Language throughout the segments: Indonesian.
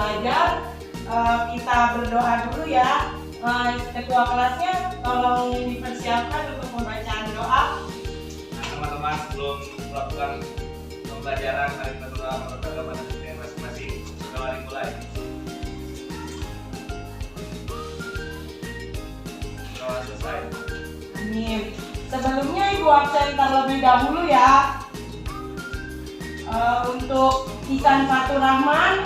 belajar, kita berdoa dulu ya. Ketua kelasnya tolong dipersiapkan untuk pembacaan doa. Nah, teman-teman, sebelum melakukan pembelajaran, mari kita berdoa menurut agama dan budaya masing-masing. Mari mulai. Doa selesai. Amin. Sebelumnya Ibu absen terlebih dahulu ya. Untuk Ihsan Fatur Rahman,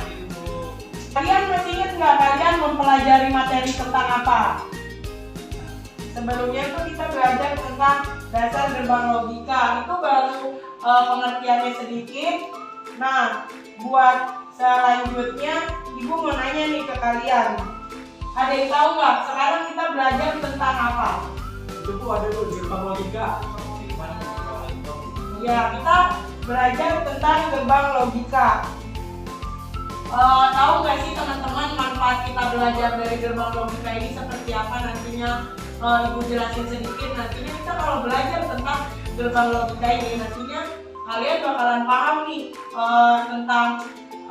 kalian masih ingat nggak kalian mempelajari materi tentang apa? Sebelumnya itu kita belajar tentang dasar gerbang logika. Itu baru pengertiannya sedikit. Nah, buat selanjutnya Ibu mau nanya nih ke kalian. Ada yang tahu nggak? Sekarang kita belajar tentang apa? Itu tuh ada tuh gerbang logika. Ya, kita belajar tentang gerbang logika. Tahu nggak sih teman-teman manfaat kita belajar dari gerbang logika ini seperti apa nantinya? Ibu jelasin sedikit. Nantinya kita kalau belajar tentang gerbang logika ini, nantinya kalian bakalan paham nih tentang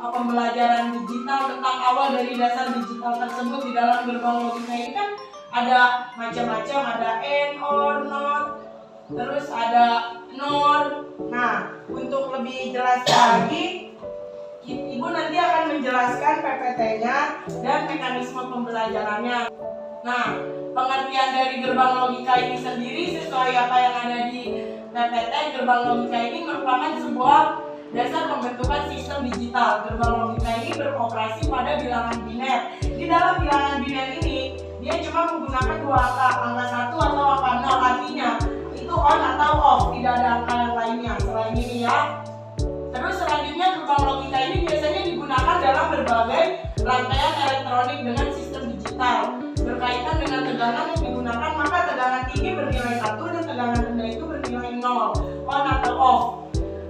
pembelajaran digital, tentang awal dari dasar digital tersebut. Di dalam gerbang logika ini kan ada macam-macam, ada and, or, not, terus ada nor. Nah, untuk lebih jelas lagi, Ibu nanti akan menjelaskan PPT-nya dan mekanisme pembelajarannya. Nah, pengertian dari gerbang logika ini sendiri sesuai apa yang ada di PPT, gerbang logika ini merupakan sebuah dasar pembentukan sistem digital. Gerbang logika ini beroperasi pada bilangan biner. Di dalam bilangan biner ini, dia cuma menggunakan dua angka 1 atau angka 0. Artinya, itu on atau off, tidak ada angka yang lainnya selain ini ya. Terus selanjutnya gerbang logika ini biasanya digunakan dalam berbagai rangkaian elektronik dengan sistem digital. Berkaitan dengan tegangan yang digunakan, maka tegangan tinggi bernilai 1 dan tegangan rendah itu bernilai 0, on atau off.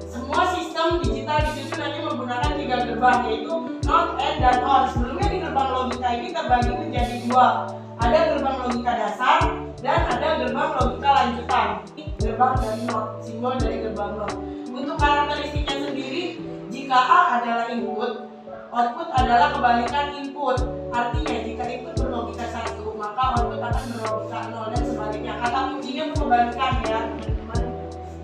Semua sistem digital disusun nanti menggunakan 3 gerbang, yaitu not, and, dan or. Sebelumnya di gerbang logika ini terbagi menjadi 2. Ada gerbang logika dasar dan ada gerbang logika lanjutan. Gerbang dari not, simbol dari gerbang not. Untuk karakteristiknya sendiri, jika A adalah input, output adalah kebalikan input. Artinya jika input berlogika 1, maka output akan berlogika 0 dan sebaliknya. Kata kuncinya itu kebalikan ya teman-teman.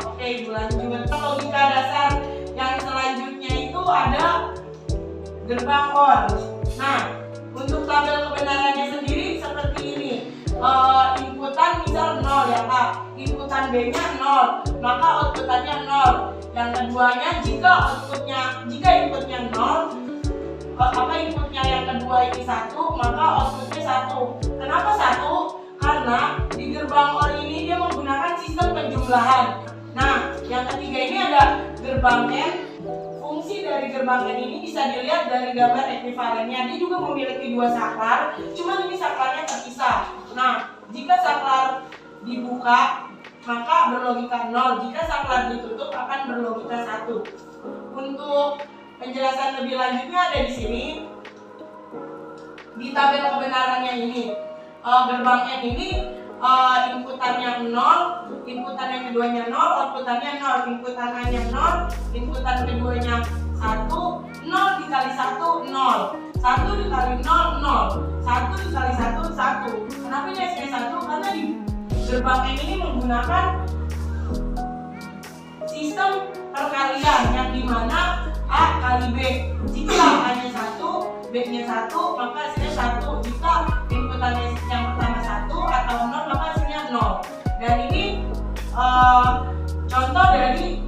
Oke, Ibu lanjut. Logika dasar yang selanjutnya itu ada gerbang OR. Nah, untuk tabel kebenarannya sendiri seperti ini. Inputan misal 0 ya Kak, inputan B-nya 0, maka outputannya 0. Yang keduanya jika inputnya 0, inputnya yang kedua ini 1, maka outputnya 1. Kenapa 1? Karena di gerbang OR ini dia menggunakan sistem penjumlahan. Nah, yang ketiga ini ada gerbang N. Fungsi dari gerbang N ini bisa dilihat dari gambar ekuivalennya. Dia juga memiliki 2 saklar, cuma ini saklarnya terpisah. Nah, jika saklar dibuka, maka berlogika 0. Jika saklar ditutup akan berlogika 1. Untuk penjelasan lebih lanjutnya ada di sini. Di tabel kebenarannya ini, gerbang N ini inputannya 0, inputan yang keduanya 0, outputannya 0, inputan A-nya 0, inputan keduanya 1, 0 dikali 1, 0, 1 dikali 0, 0, 1 dikali 1, 1. Kenapa ini hasilnya 1? Karena di gerbang N ini menggunakan sistem perkalian yang dimana A kali B. Jika A-nya 1, B-nya 1, maka hasilnya 1. Jika inputannya yang pertama 1 atau 0, maka hasilnya 0. Dan ini contoh dari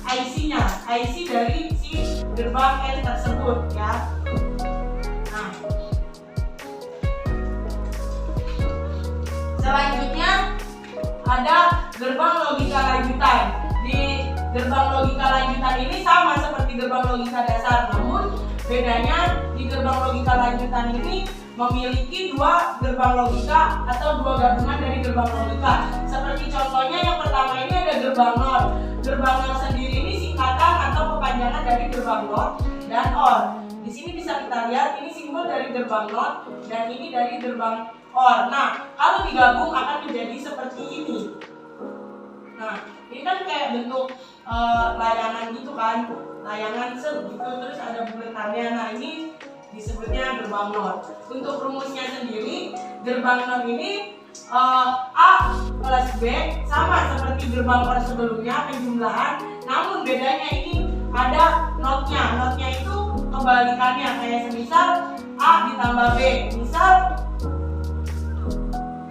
IC-nya, IC dari si gerbang N tersebut ya. Nah, selanjutnya ada gerbang logika lanjutan. Di gerbang logika lanjutan ini sama seperti gerbang logika dasar, namun bedanya di gerbang logika lanjutan ini memiliki 2 gerbang logika atau 2 gabungan dari gerbang logika. Seperti contohnya yang pertama ini ada gerbang NOR. Gerbang NOR sendiri ini singkatan atau kepanjangan dari gerbang NOR dan OR. Di sini bisa kita lihat ini simbol dari gerbang NOR dan ini dari gerbang OR. Nah, kalau digabung akan menjadi seperti ini. Nah, ini kan kayak bentuk layangan gitu kan, layangan gitu, terus ada buletannya. Nah, ini disebutnya gerbang NOR. Untuk rumusnya sendiri, gerbang NOR ini A plus B sama seperti gerbang NOR sebelumnya penjumlahan, namun bedanya ini ada notnya. Notnya itu kebalikannya, kayak semisal A ditambah B. Misal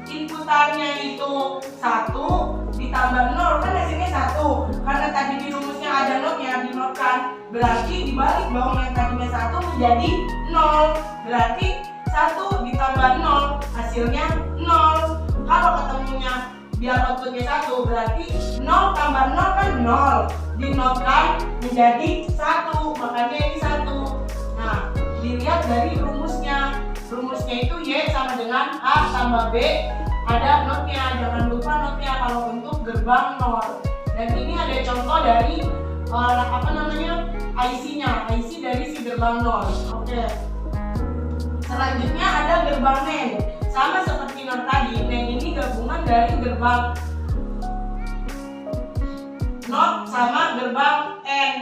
inputannya itu 1 ditambah 0, kan hasilnya 1. Karena tadi di rumusnya ada notnya, dinotkan, berarti dibalik dong, yang tadinya 1 menjadi 0. Berarti 1 ditambah 0 hasilnya 0. Kalau ketemunya biar outputnya 1, berarti 0 tambah 0 kan 0, dinotkan menjadi 1, makanya ini 1. Nah, dilihat dari rumusnya. Rumusnya itu Y sama dengan A tambah B, ada notnya, jangan lupa notnya kalau untuk gerbang NOR. Dan ini ada contoh dari IC-nya, IC dari si gerbang NOR. Oke. Selanjutnya ada gerbang NAND. Sama seperti NOR tadi, NAND ini gabungan dari gerbang NOT sama gerbang N.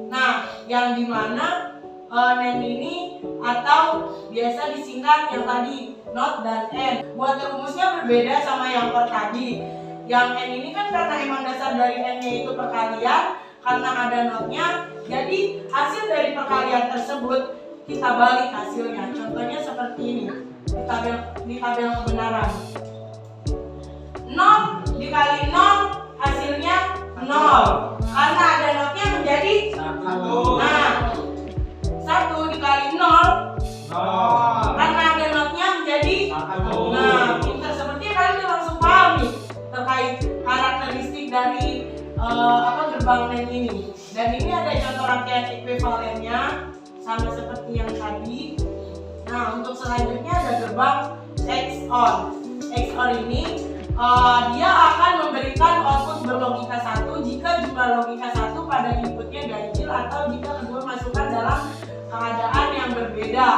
Nah, yang dimana NAND ini atau biasa disingkat yang tadi NOT dan N. Buat rumusnya berbeda sama yang NOR tadi. Yang N ini kan karena emang dasar dari N-nya itu perkalian, karena ada NOT-nya, jadi hasil dari perkalian tersebut kita balik hasilnya. Contohnya seperti ini di tabel kebenaran. 0 dikali 0 hasilnya 0. Karena ada NOT-nya menjadi 1. Nah, 1 dikali 0 karena ada notnya menjadi 1. Nah, pintar sepertinya kalian langsung paham nih terkait karakteristik dari gerbang NAND ini. Dan ini ada contoh rangkaian ekuivalennya sama seperti yang tadi. Nah, untuk selanjutnya ada gerbang XOR. XOR ini dia akan memberikan output berlogika 1 jika jumlah logika 1 pada inputnya ganjil atau jika kedua masukan dalam keadaan yang berbeda.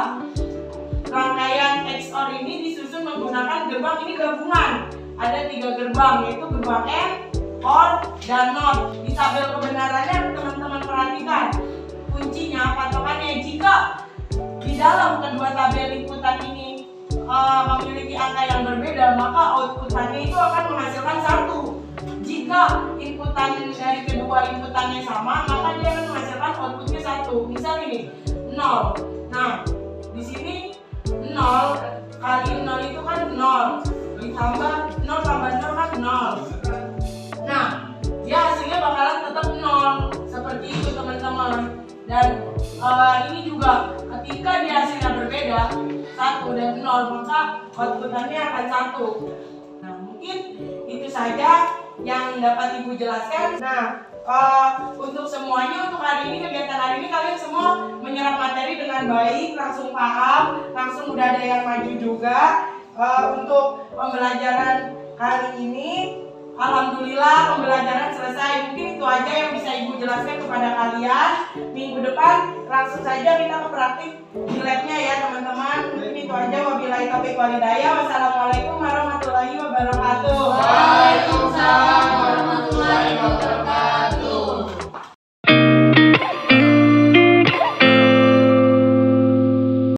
Rangkaian XOR ini disusun menggunakan gerbang ini gabungan. Ada 3 gerbang, yaitu gerbang AND, OR, dan NOT. Di tabel kebenarannya teman-teman perhatikan kuncinya, patokannya jika di dalam kedua tabel inputan ini memiliki angka yang berbeda, maka outputannya itu akan menghasilkan 1. Jika inputan dari kedua inputannya sama, maka dia akan menghasilkan outputnya 1. Misal ini 0. Nah, di sini 0 kali 0 itu kan 0, ditambah 0 tambah 0 kan 0. Nah, dia hasilnya bakalan tetap 0. Seperti itu teman-teman. Dan ini juga ketika dia hasilnya berbeda 1 dan 0, maka outputannya akan 1. Nah, mungkin itu saja yang dapat Ibu jelaskan. Nah, untuk semuanya, untuk hari ini, kegiatan hari ini kalian semua menyerap materi dengan baik, langsung paham, langsung udah ada yang maju juga. Untuk pembelajaran kali ini, alhamdulillah pembelajaran selesai. Mungkin itu aja yang bisa Ibu jelaskan kepada kalian. Minggu depan langsung saja kita ke praktik di labnya ya teman-teman. Mungkin itu aja. Wabillahi taufiq walhidayah. Wassalamualaikum warahmatullahi wabarakatuh.